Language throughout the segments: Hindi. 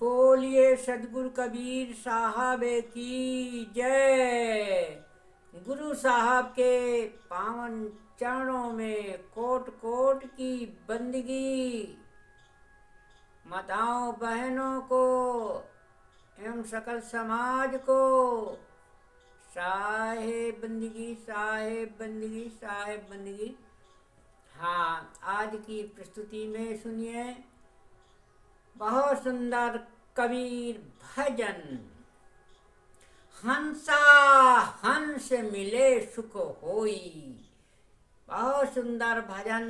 बोलिए सदगुरु कबीर साहब की जय। गुरु साहब के पावन चरणों में कोट कोट की बंदगी। माताओं बहनों को एवं सकल समाज को साहेब बंदगी, साहेब बंदगी, साहेब बंदगी। हाँ, आज की प्रस्तुति में सुनिए बहुत सुंदर कबीर भजन। हंसा हंस मिले सुख होई। बहुत सुंदर भजन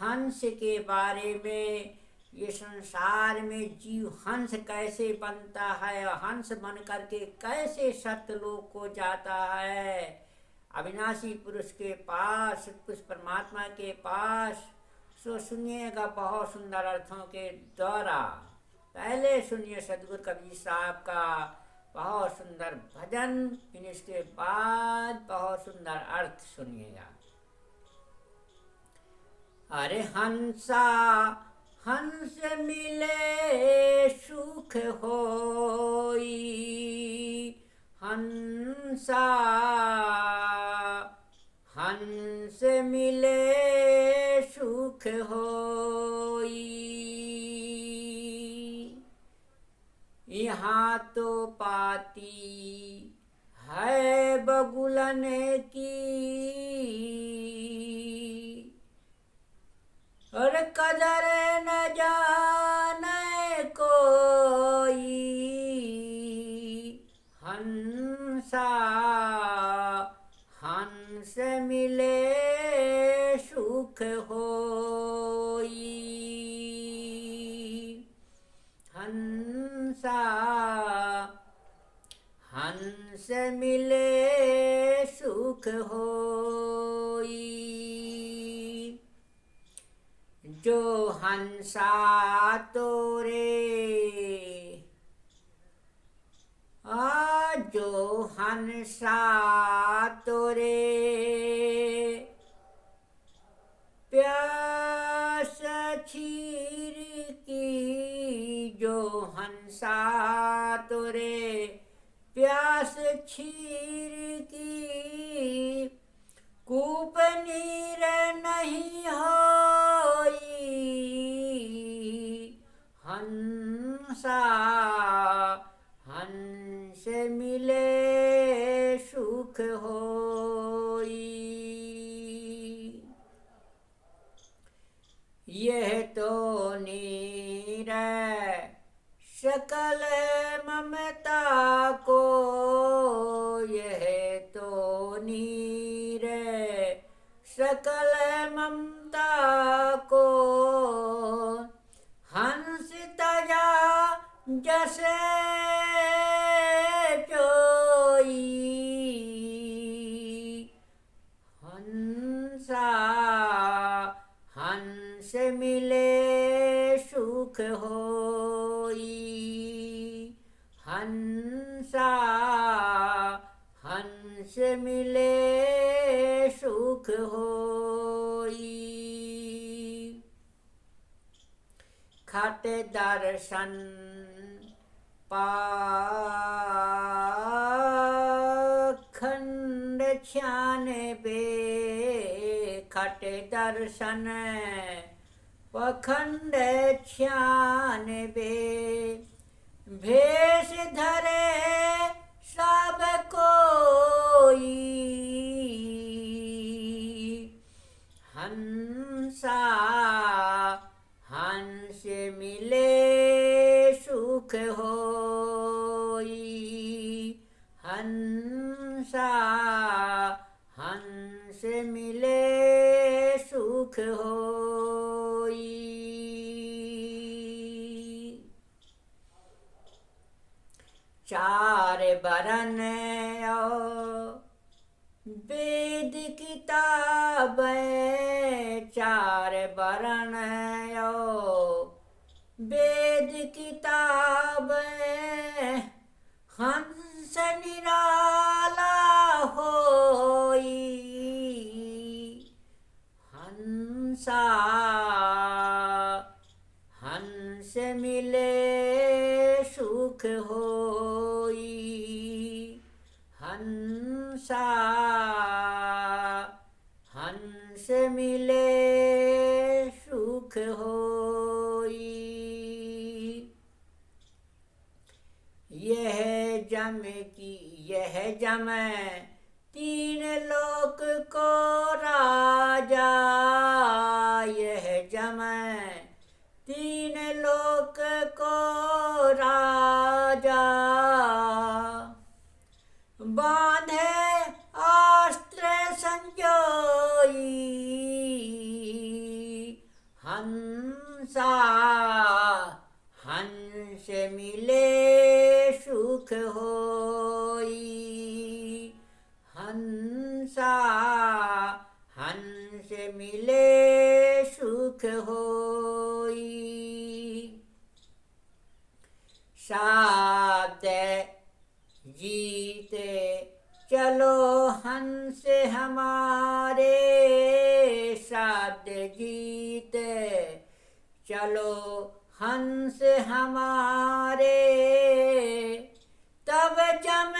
हंस के बारे में। ये संसार में जीव हंस कैसे बनता है, हंस बन करके कैसे सत्यलोक को जाता है, अविनाशी पुरुष के पास, उस परमात्मा के पास। सो सुनिएगा बहुत सुंदर अर्थों के द्वारा। पहले सुनिए सदगुरु कबीर साहब का बहुत सुंदर भजन, फिर इसके बाद बहुत सुंदर अर्थ सुनिएगा। अरे हंसा हंस मिले सुख होई। हंसा हंस मिले सुख होई। यहाँ तो पाती है बगुलन की, और कदर न जाने कोई। हंसा हंस मिले सुख होई। हंसा हंस मिले सुख होई। जो हंसा तोरे जो हंसा तोरे प्यास छीर की। जो हंसा तोरे प्यास छीर की। कूप नीर नहीं होई। हंसा हंस मिले सुख होई। यह तो नीर सकल ममता को। यह तो नीर सकल ममता को। हंस तजा जैसे चोई। हंसा हंस मिले सुख होई। हंसा हंस मिले सुख होई। खट दर्शन पाखंड छियानबे। खट दर्शन पाखंड छियानबे। भेष धरे सब कोई। हंसा हंस मिले सुख होई। हंसा हंस मिले सुख होई। चार बरन वेद किताबें। चार बरन वेद किताबें। हंस निराला होई। हंसा हंस मिले सुख होई। हंसा हंस मिले सुख होई। यह जम तीन लोक को राजा। यह जम तीन लोक को राजा। बांधे अस्त्र संजोई। हंसा हंस मिले सुख होई। हंसा हंस मिले सुख होई। शब्द जीते चलो हंस हमारे। शब्द जीते चलो हंस हमारे। तब जम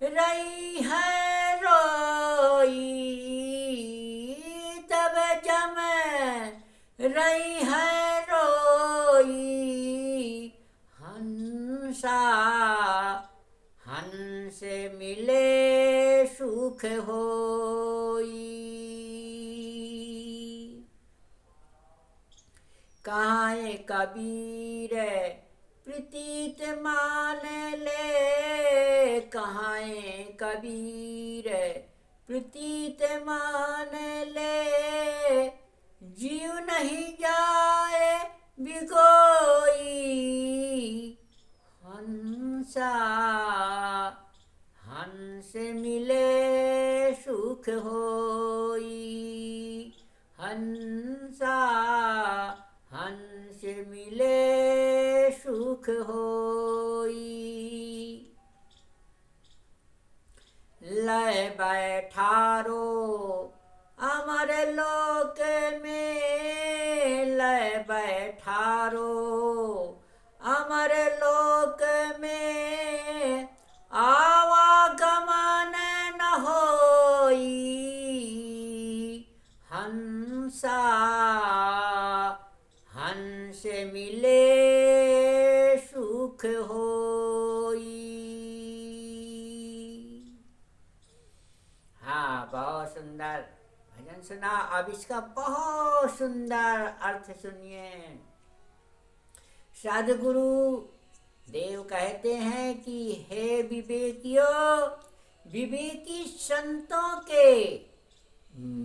रही है रोई। तब जम रही है रोई। हंसा हंस मिले सुख होई। कहाँ कबीर प्रतीत मान ले। कहाँ कबीर प्रतीत मान ले। जीव नहीं जाए बिगोई। हंसा हंस मिले सुख होई। हंसा हंस मिले सुख होई। लय बैठारो अमर लोक में। लय बैठारो अमर लोक में। आवागमन न होई। हंसा हंस मिले सुख होई। हाँ, बहुत सुंदर भजन सुना। अब इसका बहुत सुंदर अर्थ सुनिए। सद्गुरु देव कहते हैं कि हे विवेकियों, विवेकी संतों के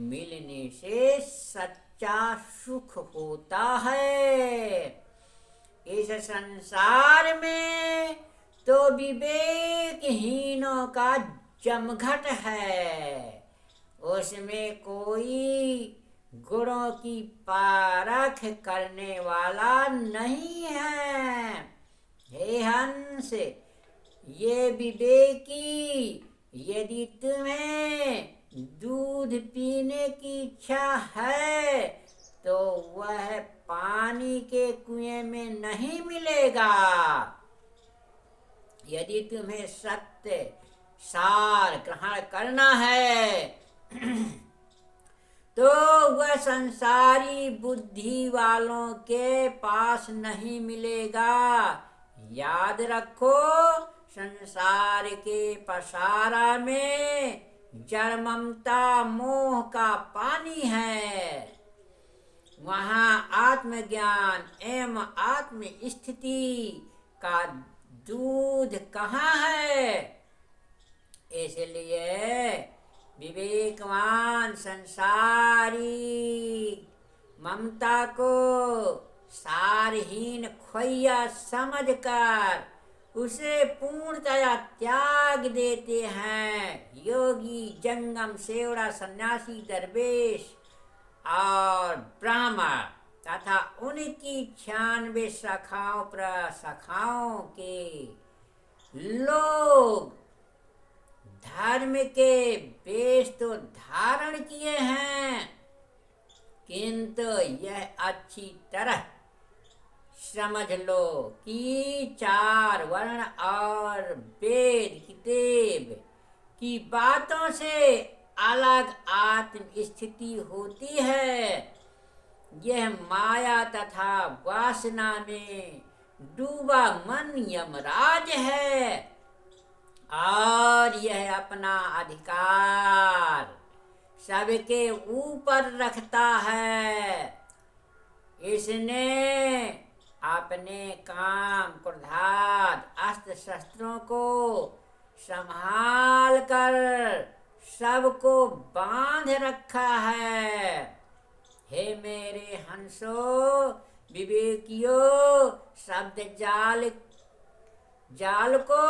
मिलने से सच्चा सुख होता है। इस संसार में तो विवेकहीनों का जमघट है। उसमें कोई गुणों की परख करने वाला नहीं है। हे हंस, ये विवेकी, यदि तुम्हें दूध पीने की इच्छा है तो वह पानी के कुएं में नहीं मिलेगा। यदि तुम्हें सत्य सार ग्रहण करना है तो वह संसारी बुद्धि वालों के पास नहीं मिलेगा। याद रखो, संसार के पसारा में जड़ ममता मोह का पानी है। वहाँ आत्मज्ञान एवं आत्म स्थिति का दूध कहाँ है। इसलिए विवेकवान संसारी ममता को सारहीन खोया समझकर उसे पूर्णतया त्याग देते हैं। योगी, जंगम, सेवड़ा, सन्यासी, दरवेश और ब्राह्मण तथा उनकी 96 शाखाओं प्रशाखाओं के लोग धर्म के वेश तो धारण किए हैं, किंतु यह अच्छी तरह समझ लो कि चार वर्ण और वेद किताब की बातों से अलग आत्म स्थिति होती है। यह माया तथा वासना में डूबा मन यमराज है और यह अपना अधिकार सबके ऊपर रखता है। इसने अपने काम क्रोधात अस्त्र शस्त्रों को संभाल कर सबको बांध रखा है। हे मेरे हंसो विवेकियों, शब्द जाल को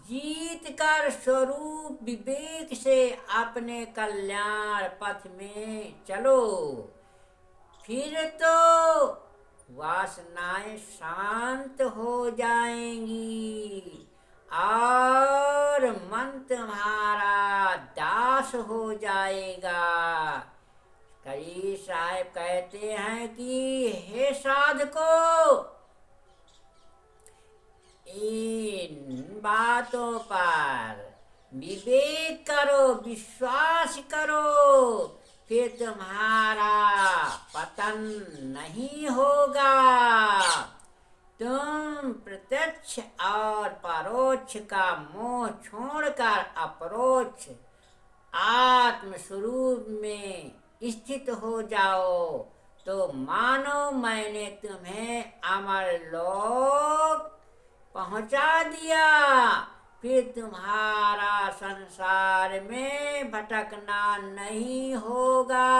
जीत कर स्वरूप विवेक से अपने कल्याण पथ में चलो। फिर तो वासनाएं शांत हो जाएंगी और मन तुम्हारा दास हो जाएगा। कई साहेब कहते हैं कि हे साधको, इन बातों पर विवेक करो, विश्वास करो, फिर तुम्हारा पतन नहीं होगा। तुम प्रत्यक्ष और परोक्ष का मोह छोड़कर अपरोक्ष आत्म स्वरूप में स्थित हो जाओ तो मानो मैंने तुम्हें अमर लोक पहुंचा दिया। फिर तुम्हारा संसार में भटकना नहीं होगा।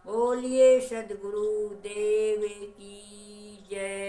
बोलिए सद्गुरु देव की जय।